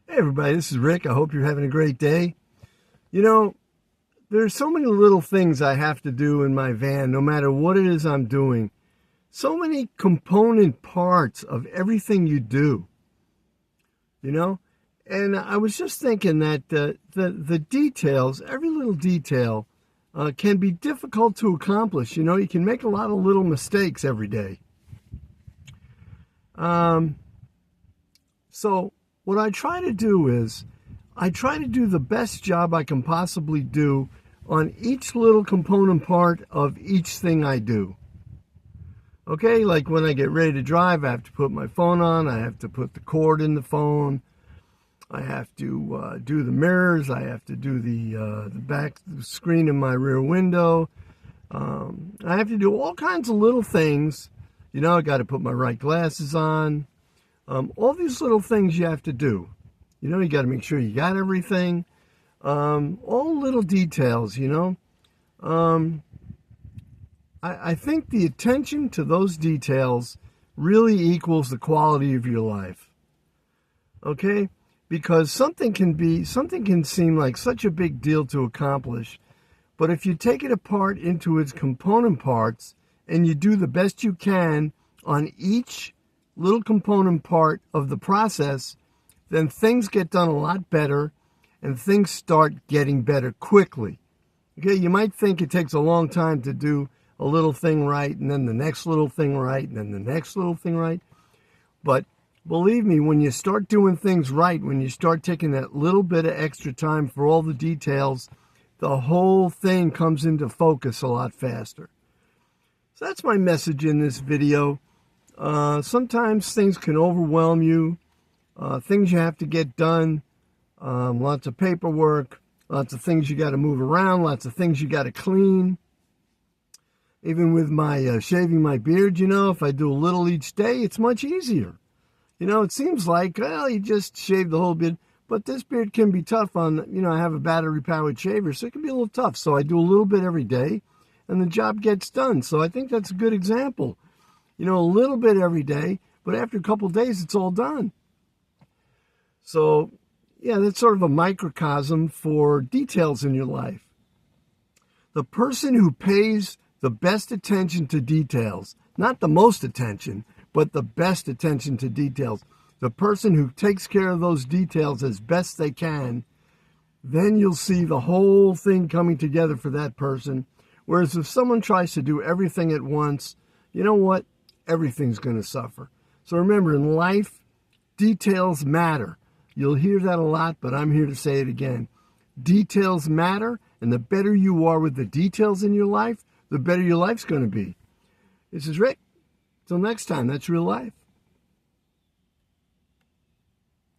Hey everybody, this is Rick. I hope you're having a great day. You know, there's so many little things I have to do in my van, no matter what it is I'm doing. So many component parts of everything you do, you know? And I was just thinking that the details, every little detail, can be difficult to accomplish. You know, you can make a lot of little mistakes every day. So what I try to do is I try to do the best job I can possibly do on each little component part of each thing I do. Okay, like when I get ready to drive, I have to put my phone on, I have to put the cord in the phone, I have to do the mirrors, I have to do the back screen in my rear window. I have to do all kinds of little things. You know, I got to put my right glasses on. All these little things you have to do. You know, you got to make sure you got everything. All little details, you know. I think the attention to those details really equals the quality of your life. Okay? Because something can seem like such a big deal to accomplish, but if you take it apart into its component parts and you do the best you can on each little component part of the process, then things get done a lot better and things start getting better quickly. Okay, you might think it takes a long time to do a little thing right and then the next little thing right and then the next little thing right. But believe me, when you start doing things right, when you start taking that little bit of extra time for all the details, the whole thing comes into focus a lot faster. So that's my message in this video. Sometimes things can overwhelm you, things you have to get done, lots of paperwork, lots of things you got to move around, lots of things you got to clean. Even with my shaving my beard, you know, if I do a little each day, it's much easier. You know, it seems like, well, you just shave the whole beard, but this beard can be tough on, you know, I have a battery-powered shaver, so it can be a little tough. So I do a little bit every day, and the job gets done. So I think that's a good example. You know, a little bit every day, but after a couple of days, it's all done. So, yeah, that's sort of a microcosm for details in your life. The person who pays the best attention to details, not the most attention, but the best attention to details, the person who takes care of those details as best they can, then you'll see the whole thing coming together for that person. Whereas if someone tries to do everything at once, you know what? Everything's going to suffer. So remember, in life, details matter. You'll hear that a lot, but I'm here to say it again. Details matter, and the better you are with the details in your life, the better your life's going to be. This is Rick. Till next time, that's real life.